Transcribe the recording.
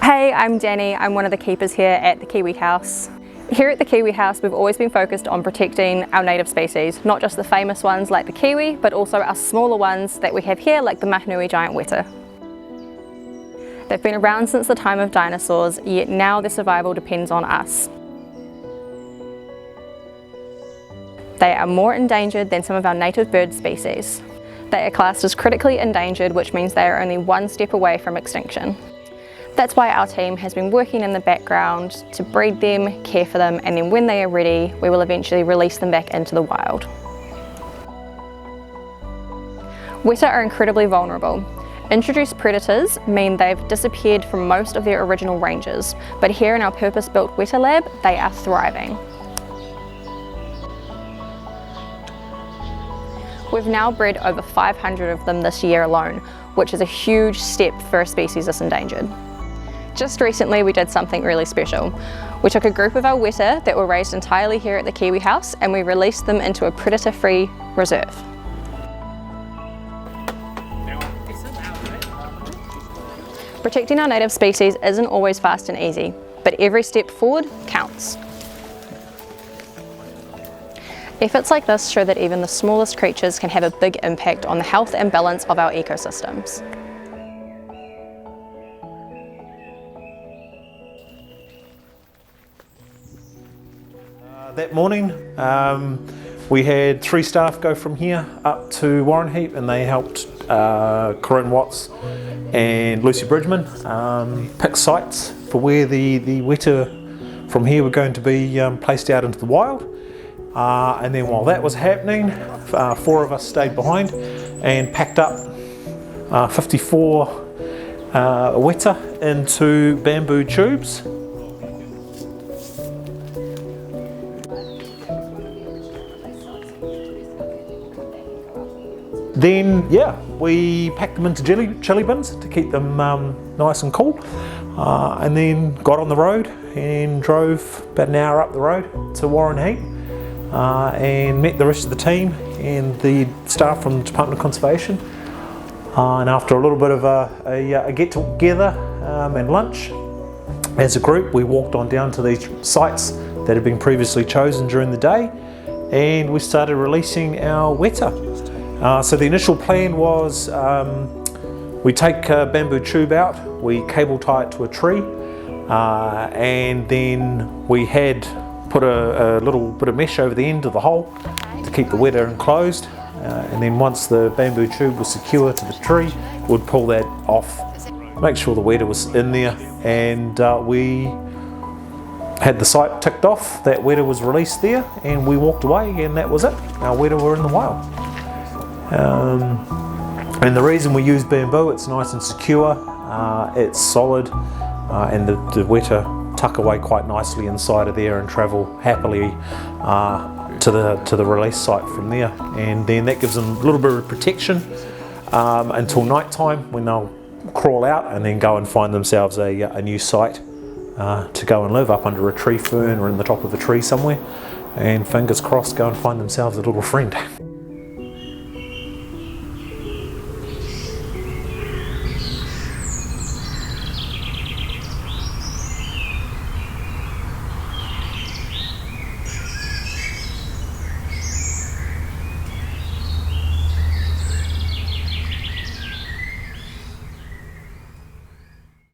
Hey, I'm Danny. I'm one of the keepers here at the Kiwi House. Here at the Kiwi House, we've always been focused on protecting our native species, not just the famous ones like the Kiwi, but also our smaller ones that we have here like the Māhoenui Giant Wētā. They've been around since the time of dinosaurs, yet now their survival depends on us. They are more endangered than some of our native bird species. They are classed as critically endangered, which means they are only one step away from extinction. That's why our team has been working in the background to breed them, care for them, and then when they are ready, we will eventually release them back into the wild. Weta are incredibly vulnerable. Introduced predators mean they've disappeared from most of their original ranges, but here in our purpose-built Weta lab, they are thriving. We've now bred over 500 of them this year alone, which is a huge step for a species this endangered. Just recently we did something really special. We took a group of our Weta that were raised entirely here at the Kiwi House and we released them into a predator-free reserve. Protecting our native species isn't always fast and easy, but every step forward counts. Efforts like this show that even the smallest creatures can have a big impact on the health and balance of our ecosystems. That morning we had 3 staff go from here up to Waranheap and they helped Corinne Watts and Lucy Bridgman pick sites for where the Weta from here were going to be placed out into the wild. And then while that was happening, 4 of us stayed behind and packed up 54 Weta into bamboo tubes. Then, we packed them into chili bins to keep them nice and cool, and then got on the road and drove about an hour up the road to Waranheap and met the rest of the team and the staff from the Department of Conservation. And after a little bit of a get-together and lunch, as a group, we walked on down to these sites that had been previously chosen during the day, and we started releasing our Weta. So the initial plan was we take a bamboo tube out, we cable tie it to a tree, and then we had put a little bit of mesh over the end of the hole to keep the Weta enclosed, and then once the bamboo tube was secure to the tree, we'd pull that off, make sure the Weta was in there, and we had the site ticked off, that Weta was released there, and we walked away and that was it. Our Weta were in the wild. And the reason we use bamboo, it's nice and secure, it's solid, and the Weta tuck away quite nicely inside of there and travel happily to the release site from there. And then that gives them a little bit of protection until night time, when they'll crawl out and then go and find themselves a new site to go and live up under a tree fern or in the top of a tree somewhere, and fingers crossed go and find themselves a little friend.